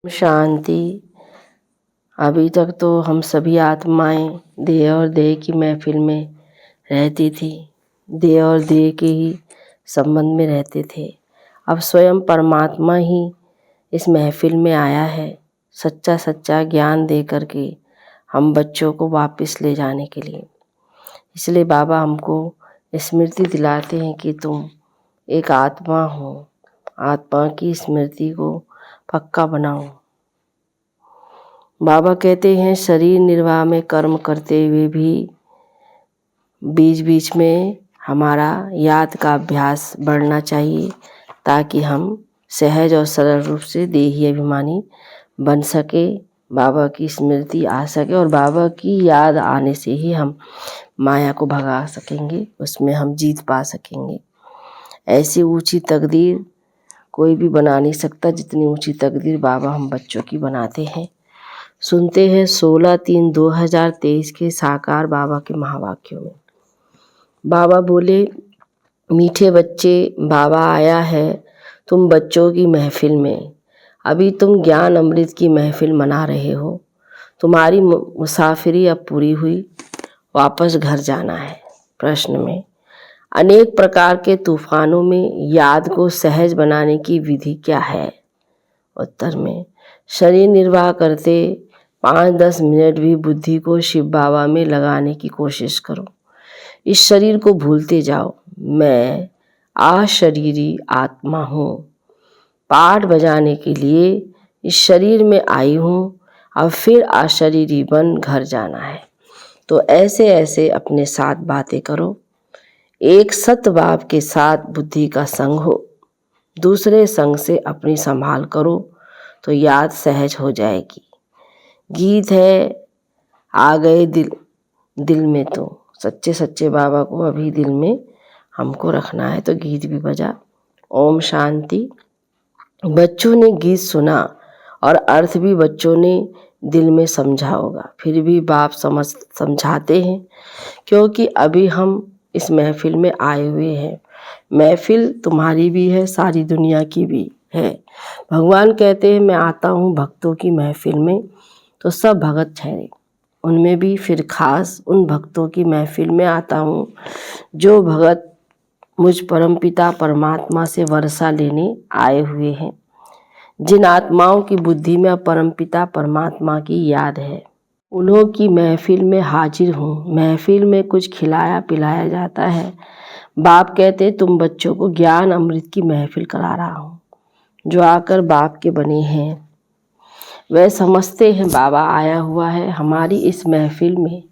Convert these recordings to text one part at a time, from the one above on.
शांति। अभी तक तो हम सभी आत्माएं देह और देह की महफिल में रहती थी, देह और देह के ही संबंध में रहते थे। अब स्वयं परमात्मा ही इस महफिल में आया है, सच्चा सच्चा ज्ञान दे करके हम बच्चों को वापस ले जाने के लिए। इसलिए बाबा हमको स्मृति दिलाते हैं कि तुम एक आत्मा हो, आत्मा की स्मृति को पक्का बनाओ। बाबा कहते हैं शरीर निर्वाह में कर्म करते हुए भी बीच बीच में हमारा याद का अभ्यास बढ़ना चाहिए, ताकि हम सहज और सरल रूप से देही अभिमानी बन सके, बाबा की स्मृति आ सके और बाबा की याद आने से ही हम माया को भगा सकेंगे, उसमें हम जीत पा सकेंगे। ऐसी ऊंची तकदीर कोई भी बना नहीं सकता जितनी ऊंची तकदीर बाबा हम बच्चों की बनाते हैं। सुनते हैं 16/3/2023 के साकार बाबा के महावाक्यों में बाबा बोले, मीठे बच्चे, बाबा आया है तुम बच्चों की महफिल में। अभी तुम ज्ञान अमृत की महफिल मना रहे हो, तुम्हारी मुसाफिरी अब पूरी हुई, वापस घर जाना है। प्रश्न में अनेक प्रकार के तूफानों में याद को सहज बनाने की विधि क्या है? उत्तर में शरीर निर्वाह करते 5-10 मिनट भी बुद्धि को शिव बाबा में लगाने की कोशिश करो। इस शरीर को भूलते जाओ, मैं अशरीरी आत्मा हूँ, पाठ बजाने के लिए इस शरीर में आई हूँ, अब फिर अशरीरी बन घर जाना है। तो ऐसे ऐसे अपने साथ बातें करो। एक सत बाप के साथ बुद्धि का संग हो, दूसरे संग से अपनी संभाल करो तो याद सहज हो जाएगी। गीत है आ गए दिल में, तो सच्चे सच्चे बाबा को अभी दिल में हमको रखना है, तो गीत भी बजा। ओम शांति। बच्चों ने गीत सुना और अर्थ भी बच्चों ने दिल में समझा होगा, फिर भी बाप समझाते हैं, क्योंकि अभी हम इस महफिल में आए हुए हैं। महफिल तुम्हारी भी है, सारी दुनिया की भी है। भगवान कहते हैं मैं आता हूँ भक्तों की महफिल में, तो सब भगत ठहरे, उनमें भी फिर खास उन भक्तों की महफिल में आता हूँ जो भगत मुझ परमपिता परमात्मा से वर्षा लेने आए हुए हैं, जिन आत्माओं की बुद्धि में परमपिता परमात्मा की याद है, उन्हों की महफिल में हाजिर हूँ। महफिल में कुछ खिलाया पिलाया जाता है। बाप कहते तुम बच्चों को ज्ञान अमृत की महफिल करा रहा हूँ। जो आकर बाप के बने हैं वह समझते हैं बाबा आया हुआ है हमारी इस महफिल में,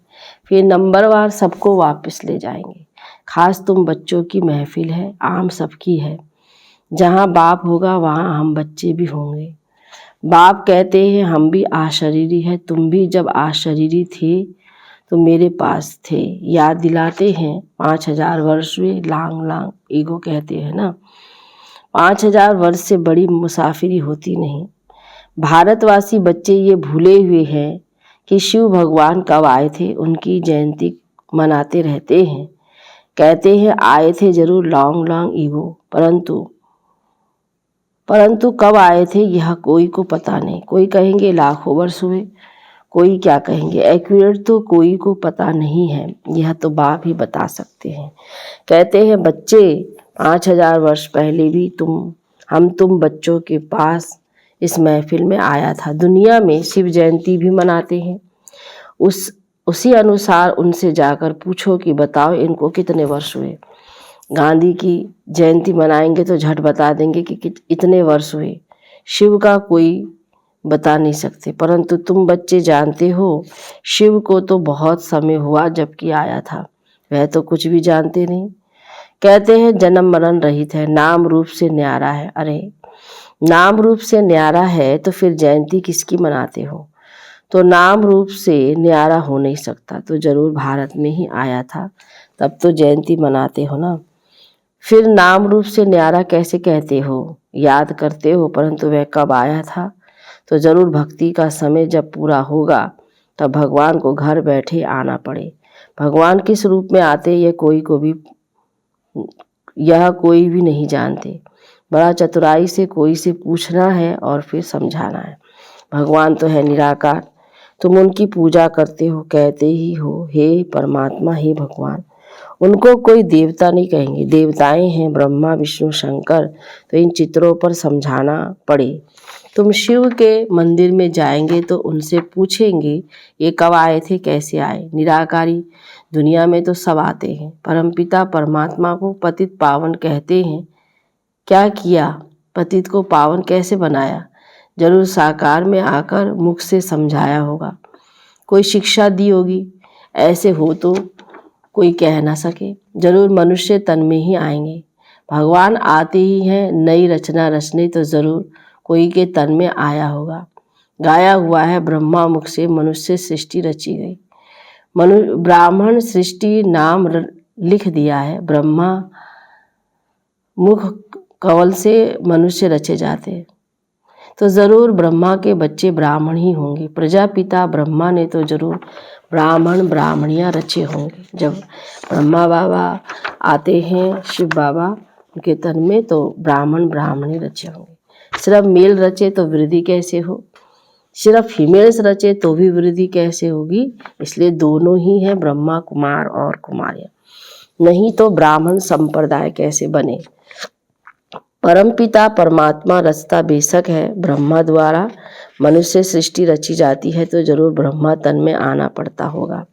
फिर नंबरवार सबको वापस ले जाएंगे। खास तुम बच्चों की महफिल है, आम सबकी है। जहाँ बाप होगा वहाँ हम बच्चे भी होंगे। बाप कहते हैं हम भी अशरीरी है, तुम भी जब अशरीरी थे तो मेरे पास थे। याद दिलाते हैं 5000 वर्ष हुए, लांग ईगो कहते हैं ना, 5000 वर्ष से बड़ी मुसाफिरी होती नहीं। भारतवासी बच्चे ये भूले हुए हैं कि शिव भगवान कब आए थे, उनकी जयंती मनाते रहते हैं। कहते हैं आए थे जरूर लॉन्ग ईगो, परंतु कब आए थे यह कोई को पता नहीं। कोई कहेंगे लाखों वर्ष हुए, कोई क्या कहेंगे एक्यूरेट, तो कोई को पता नहीं है, यह तो बाप ही बता सकते हैं। कहते हैं बच्चे 5000 वर्ष पहले भी तुम बच्चों के पास इस महफिल में आया था। दुनिया में शिव जयंती भी मनाते हैं, उसी अनुसार उनसे जाकर पूछो कि बताओ इनको कितने वर्ष हुए। गांधी की जयंती मनाएंगे तो झट बता देंगे कि इतने वर्ष हुए। शिव का कोई बता नहीं सकते, परंतु तुम बच्चे जानते हो शिव को तो बहुत समय हुआ जबकि आया था, वह तो कुछ भी जानते नहीं। कहते हैं जन्म मरण रहित है, नाम रूप से न्यारा है। अरे नाम रूप से न्यारा है तो फिर जयंती किसकी मनाते हो? तो नाम रूप से न्यारा हो नहीं सकता, तो जरूर भारत में ही आया था, तब तो जयंती मनाते हो ना। फिर नाम रूप से न्यारा कैसे कहते हो? याद करते हो, परंतु वह कब आया था? तो जरूर भक्ति का समय जब पूरा होगा तब भगवान को घर बैठे आना पड़े। भगवान किस रूप में आते यह कोई भी नहीं जानते। बड़ा चतुराई से कोई से पूछना है और फिर समझाना है। भगवान तो है निराकार, तुम उनकी पूजा करते हो, कहते ही हो हे परमात्मा, हे भगवान। उनको कोई देवता नहीं कहेंगे, देवताएं हैं ब्रह्मा विष्णु शंकर, तो इन चित्रों पर समझाना पड़े। तुम शिव के मंदिर में जाएंगे तो उनसे पूछेंगे ये कब आए थे, कैसे आए। निराकारी दुनिया में तो सब आते हैं। परमपिता परमात्मा को पतित पावन कहते हैं। क्या किया, पतित को पावन कैसे बनाया? जरूर साकार में आकर मुख से समझाया होगा, कोई शिक्षा दी होगी। ऐसे हो तो कोई कह ना सके, जरूर मनुष्य तन में ही आएंगे। भगवान आते ही हैं नई रचना रचने, तो जरूर कोई के तन में आया होगा। गाया हुआ है ब्रह्मा मुख से मनुष्य सृष्टि रची गई। ब्राह्मण सृष्टि नाम लिख दिया है, ब्रह्मा मुख कवल से मनुष्य रचे जाते हैं, तो जरूर ब्रह्मा के बच्चे ब्राह्मण ही होंगे। प्रजापिता ब्रह्मा ने तो जरूर ब्राह्मण ब्राह्मणियाँ रचे होंगे। जब ब्रह्मा बाबा आते हैं, शिव बाबा उनके तन में, तो ब्राह्मण ब्राह्मणी रचे होंगे। सिर्फ मेल रचे तो वृद्धि कैसे हो, सिर्फ फीमेल्स रचे तो भी वृद्धि कैसे होगी। इसलिए दोनों ही हैं, ब्रह्मा कुमार और कुमारियाँ, नहीं तो ब्राह्मण संप्रदाय कैसे बने। परमपिता परमात्मा रचता बेशक है, ब्रह्मा द्वारा मनुष्य सृष्टि रची जाती है, तो जरूर ब्रह्मा तन में आना पड़ता होगा।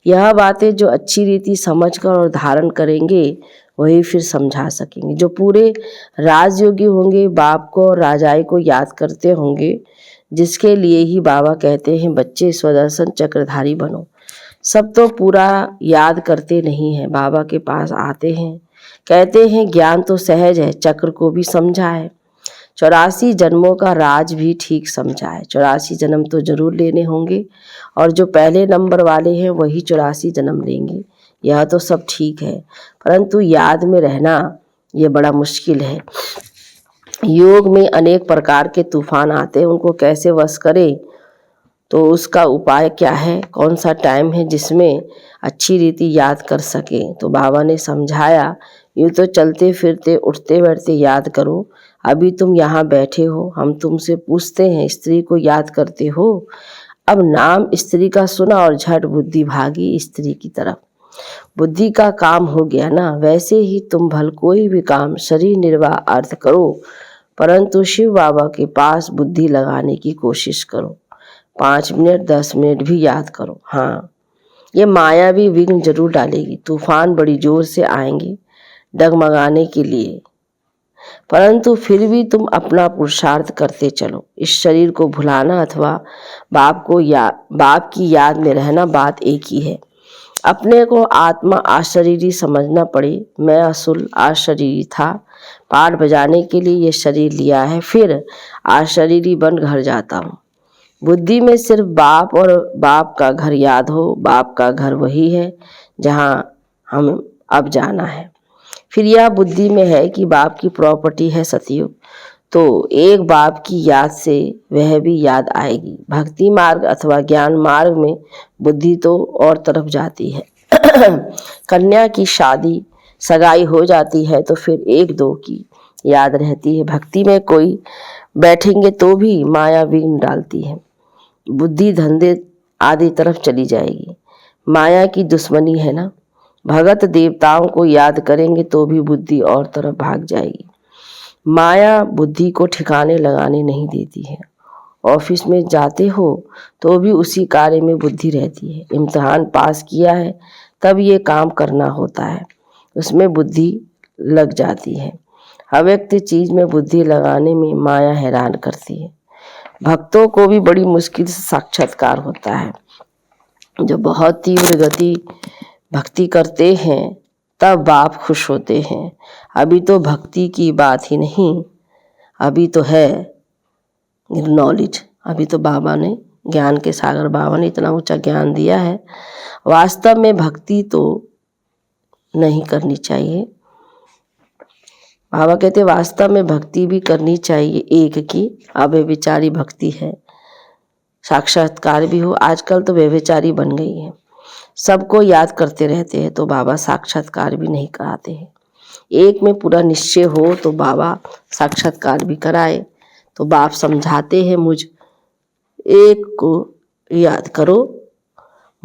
यह बातें जो अच्छी रीति समझकर और धारण करेंगे वही फिर समझा सकेंगे। जो पूरे राजयोगी होंगे, बाप को और राजाई को याद करते होंगे, जिसके लिए ही बाबा कहते हैं बच्चे स्वदर्शन चक्रधारी बनो। सब तो पूरा याद करते नहीं हैं, बाबा के पास आते हैं, कहते हैं ज्ञान तो सहज है, चक्र को भी समझा है, 84 जन्मों का राज भी ठीक समझा है। 84 जन्म तो जरूर लेने होंगे, और जो पहले नंबर वाले हैं वही 84 जन्म लेंगे। यह तो सब ठीक है, परंतु याद में रहना ये बड़ा मुश्किल है। योग में अनेक प्रकार के तूफान आते हैं, उनको कैसे वश करें, तो उसका उपाय क्या है, कौन सा टाइम है जिसमें अच्छी रीति याद कर सके। तो बाबा ने समझाया, यूँ तो चलते फिरते उठते बैठते याद करो। अभी तुम यहाँ बैठे हो, हम तुमसे पूछते हैं स्त्री को याद करते हो। अब नाम स्त्री का सुना और झट बुद्धि भागी स्त्री की तरफ। बुद्धि का काम हो गया ना। वैसे ही तुम भल कोई भी काम शरीर निर्वाह अर्थ करो, परंतु शिव बाबा के पास बुद्धि लगाने की कोशिश करो। 5 मिनट 10 मिनट भी याद करो। हाँ, ये माया भी विघ्न जरूर डालेगी, तूफान बड़ी जोर से आएंगे डगमगाने के लिए, परंतु फिर भी तुम अपना पुरुषार्थ करते चलो। इस शरीर को भुलाना अथवा बाप की याद में रहना, बात एक ही है। अपने को आत्मा अशरीरी समझना पड़े। मैं असुल अशरीरी था, पाठ बजाने के लिए ये शरीर लिया है, फिर अशरीरी बन घर जाता हूँ। बुद्धि में सिर्फ बाप और बाप का घर याद हो। बाप का घर वही है जहाँ हम अब जाना है। फिर यह बुद्धि में है कि बाप की प्रॉपर्टी है सतयुग, तो एक बाप की याद से वह भी याद आएगी। भक्ति मार्ग अथवा ज्ञान मार्ग में बुद्धि तो और तरफ जाती है। कन्या की शादी सगाई हो जाती है तो फिर 1-2 की याद रहती है। भक्ति में कोई बैठेंगे तो भी माया विघ्न डालती है, बुद्धि धंधे आदि तरफ चली जाएगी। माया की दुश्मनी है ना। भगत देवताओं को याद करेंगे तो भी बुद्धि और तरफ भाग जाएगी। माया बुद्धि को ठिकाने लगाने नहीं देती है। ऑफिस में जाते हो तो भी उसी कार्य में बुद्धि रहती है। इम्तिहान पास किया है तब ये काम करना होता है, उसमें बुद्धि लग जाती है। अव्यक्त चीज में बुद्धि लगाने में माया हैरान करती है। भक्तों को भी बड़ी मुश्किल से साक्षात्कार होता है। जो बहुत तीव्र गति भक्ति करते हैं तब बाप खुश होते हैं। अभी तो भक्ति की बात ही नहीं, अभी तो है नॉलेज। अभी तो बाबा ने, ज्ञान के सागर बाबा ने इतना ऊंचा ज्ञान दिया है। वास्तव में भक्ति तो नहीं करनी चाहिए। बाबा कहते वास्तव में भक्ति भी करनी चाहिए एक की। अब व्यभिचारी भक्ति है, साक्षात्कार भी हो। आजकल तो व्यभिचारी बन गई है, सबको याद करते रहते हैं, तो बाबा साक्षात्कार भी नहीं कराते हैं। एक में पूरा निश्चय हो तो बाबा साक्षात्कार भी कराए। तो बाप समझाते हैं मुझ एक को याद करो।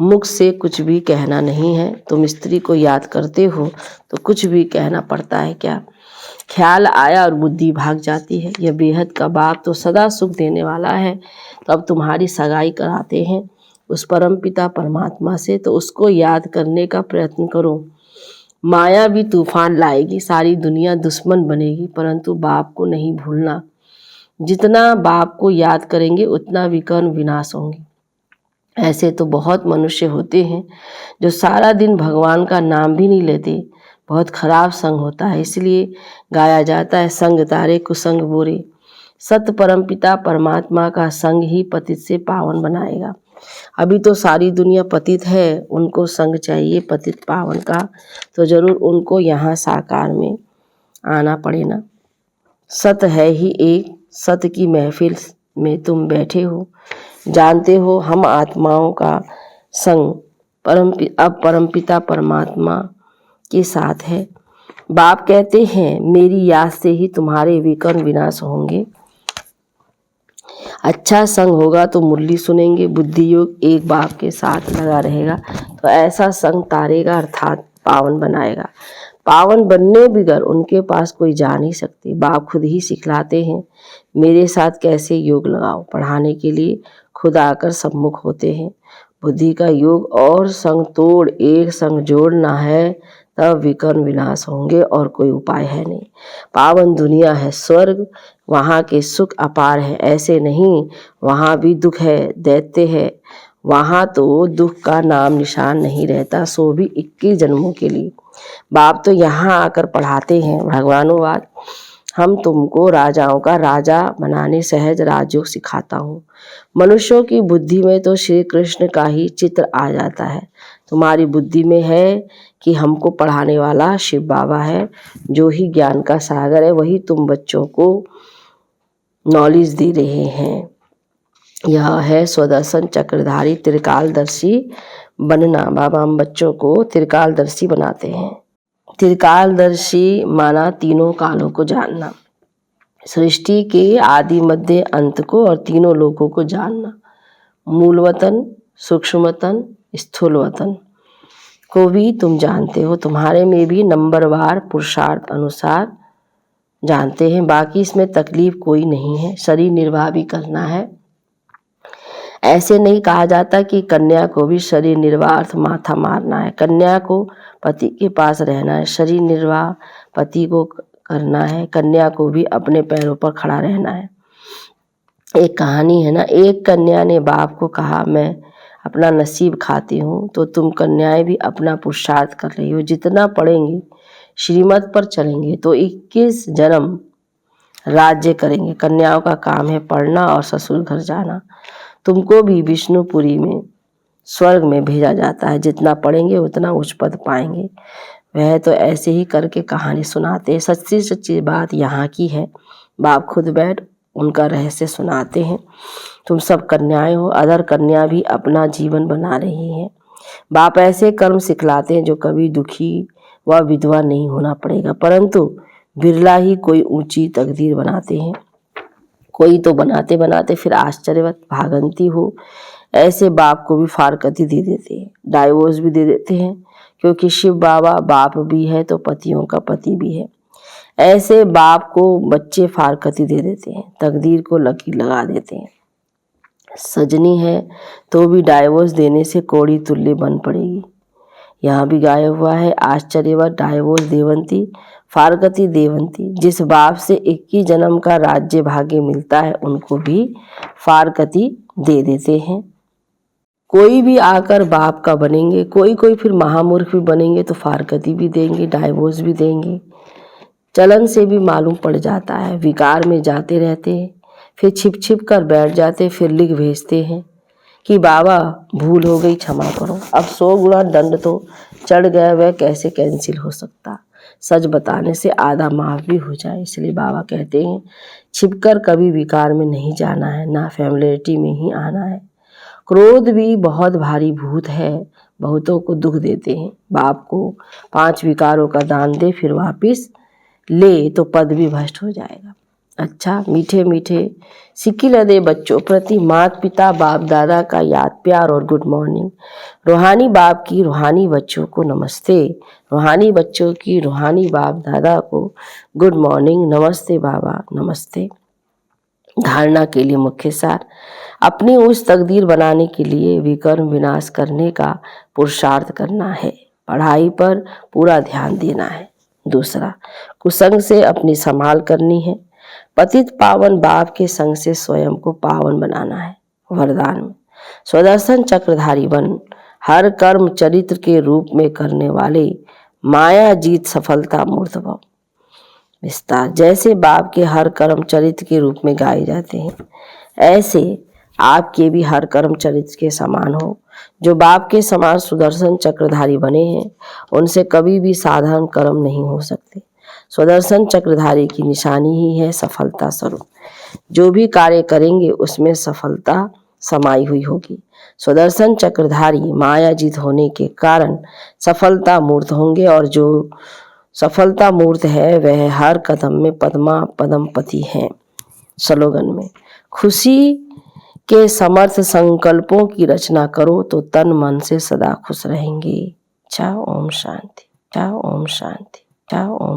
मुख से कुछ भी कहना नहीं है। तुम स्त्री को याद करते हो तो कुछ भी कहना पड़ता है क्या? ख्याल आया और बुद्धि भाग जाती है। यह बेहद का बाप तो सदा सुख देने वाला है। तो अब तुम्हारी सगाई कराते हैं उस परम पिता परमात्मा से, तो उसको याद करने का प्रयत्न करो। माया भी तूफान लाएगी, सारी दुनिया दुश्मन बनेगी, परंतु बाप को नहीं भूलना। जितना बाप को याद करेंगे उतना विकर्म विनाश होंगे। ऐसे तो बहुत मनुष्य होते हैं जो सारा दिन भगवान का नाम भी नहीं लेते। बहुत खराब संग होता है, इसलिए गाया जाता है संग तारे कुसंग बोरे। सत्य परमपिता परमात्मा का संग ही पतित से पावन बनाएगा। अभी तो सारी दुनिया पतित है, उनको संग चाहिए पतित पावन का, तो जरूर उनको यहाँ साकार में आना पड़ेगा। सत्य है ही एक, सत्य की महफिल में तुम बैठे हो। जानते हो हम आत्माओं का संग अब परमपिता परमात्मा के साथ है। बाप कहते हैं मेरी याद से ही तुम्हारे विकर्म विनाश होंगे। अच्छा संग होगा तो मुरली सुनेंगे, बुद्धि योग एक बाप के साथ लगा रहेगा तो ऐसा संग तारेगा, अर्थात पावन बनाएगा। पावन बनने बिगर उनके पास कोई जा नहीं सकती। बाप खुद ही सिखलाते हैं मेरे साथ कैसे योग लगाओ। पढ़ाने के लिए खुद आकर सम्मुख होते हैं। बुद्धि का योग और संग तोड़ एक संग जोड़ना है, तब विकर्म विनाश होंगे और कोई उपाय है नहीं। पावन दुनिया है स्वर्ग, वहाँ के सुख अपार है। ऐसे नहीं, वहाँ भी दुख है, दैत्य है। वहाँ तो दुख का नाम निशान नहीं रहता, सो भी 21 जन्मों के लिए। बाप तो यहाँ आकर पढ़ाते हैं भगवानोवाद। हम तुमको राजाओं का राजा बनाने सहज राजयोग सिखाता हूँ। मनुष्यों की बुद्धि में तो श्री कृष्ण का ही चित्र आ जाता है। तुम्हारी बुद्धि में है कि हमको पढ़ाने वाला शिव बाबा है, जो ही ज्ञान का सागर है, वही तुम बच्चों को नॉलेज दे रहे हैं। यह है स्वदर्शन चक्रधारी त्रिकालदर्शी बनना। बाबा हम बच्चों को त्रिकालदर्शी बनाते हैं। त्रिकालदर्शी माना तीनों कालों को जानना, सृष्टि के आदि मध्य अंत को और तीनों लोकों को जानना। मूल वतन, सूक्ष्म वतन, स्थूल वतन को भी तुम जानते हो। तुम्हारे में भी नंबरवार पुरुषार्थ अनुसार जानते हैं। बाकी इसमें तकलीफ कोई नहीं है। शरीर निर्वाह भी करना है। ऐसे नहीं कहा जाता कि कन्या को भी शरीर निर्वाह माथा मारना है। कन्या को पति के पास रहना है, शरीर निर्वाह पति को करना है। कन्या को भी अपने पैरों पर खड़ा रहना है। एक कहानी है ना, एक कन्या ने बाप को कहा मैं अपना नसीब खाती हूँ, तो तुम कन्याएं भी अपना पुरुषार्थ कर रही हो। जितना पढ़ेंगे, श्रीमत पर चलेंगे तो 21 जन्म राज्य करेंगे। कन्याओं का काम है पढ़ना और ससुर घर जाना। तुमको भी विष्णुपुरी में स्वर्ग में भेजा जाता है। जितना पढ़ेंगे उतना उच्च पद पाएंगे। वह तो ऐसे ही करके कहानी सुनाते हैं। सच्ची सच्ची बात यहाँ की है। बाप खुद बैठ उनका रहस्य सुनाते हैं। तुम सब कन्याएं हो, अदर कन्या भी अपना जीवन बना रही हैं। बाप ऐसे कर्म सिखलाते हैं जो कभी दुखी व विधवा नहीं होना पड़ेगा, परंतु बिरला ही कोई ऊंची तकदीर बनाते हैं। कोई तो बनाते बनाते फिर आश्चर्यवत भागंती हो। ऐसे बाप को भी फारकती दे देते हैं, डाइवोर्स भी दे देते हैं, क्योंकि शिव बाबा बाप भी है तो पतियों का पति भी है। ऐसे बाप को बच्चे फारकती दे देते हैं, तकदीर को लकीर लगा देते हैं। सजनी है तो भी डाइवोर्स देने से कोड़ी तुल्य बन पड़ेगी। यहाँ भी गाया हुआ है आश्चर्यवत डाइवोर्स देवंती फारकती देवंती। जिस बाप से 21 जन्म का राज्य भाग्य मिलता है उनको भी फारकती दे देते हैं। कोई भी आकर बाप का बनेंगे, कोई फिर महामूर्ख भी बनेंगे तो फारकती भी देंगे, डाइवोर्स भी देंगे। चलन से भी मालूम पड़ जाता है। विकार में जाते रहते हैं, फिर छिप छिप कर बैठ जाते, फिर लिख भेजते हैं कि बाबा भूल हो गई, क्षमा करो। अब 100 गुना दंड तो चढ़ गया, वह कैसे कैंसिल हो सकता। सच बताने से आधा माफ भी हो जाए। इसलिए बाबा कहते हैं छिपकर कभी विकार में नहीं जाना है, ना फैमिलिटी में ही आना है। क्रोध भी बहुत भारी भूत है, बहुतों को दुख देते हैं। बाप को 5 विकारों का दान दे फिर वापिस ले तो पद भी भ्रष्ट हो जाएगा। अच्छा मीठे मीठे सिक्की लदे बच्चों प्रति माता पिता बाप दादा का याद प्यार और गुड मॉर्निंग। रूहानी बाप की रूहानी बच्चों को नमस्ते। रूहानी बच्चों की रूहानी बाप दादा को गुड मॉर्निंग। नमस्ते बाबा नमस्ते। धारणा के लिए मुख्य सार, अपनी उस तकदीर बनाने के लिए विकर्म विनाश करने का पुरुषार्थ करना है। पढ़ाई पर पूरा ध्यान देना है। दूसरा, कुसंग से अपनी संभाल करनी है। पतित पावन बाप के संग से स्वयं को पावन बनाना है। वरदान में स्वदर्शन चक्रधारी बन, हर कर्म चरित्र के रूप में करने वाले माया जीत सफलता मूर्त भव। विस्तार, जैसे बाप के हर कर्म चरित्र के रूप में गाए जाते हैं, ऐसे आपके भी हर कर्म चरित्र के समान हो। जो बाप के समान सुदर्शन चक्रधारी बने हैं, उनसे कभी भी साधारण कर्म नहीं हो सकते। सुदर्शन चक्रधारी की निशानी ही है सफलता स्वरूप। जो भी कार्य करेंगे उसमें सफलता समाई हुई होगी। सुदर्शन चक्रधारी मायाजीत होने के कारण सफलता मूर्त होंगे, और जो सफलता मूर्त है वह हर कदम में पद्मा पदमपति हैं। स्लोगन में, खुशी के समर्थ संकल्पों की रचना करो तो तन मन से सदा खुश रहेंगे। ओम शांति। ओम शांति। ओम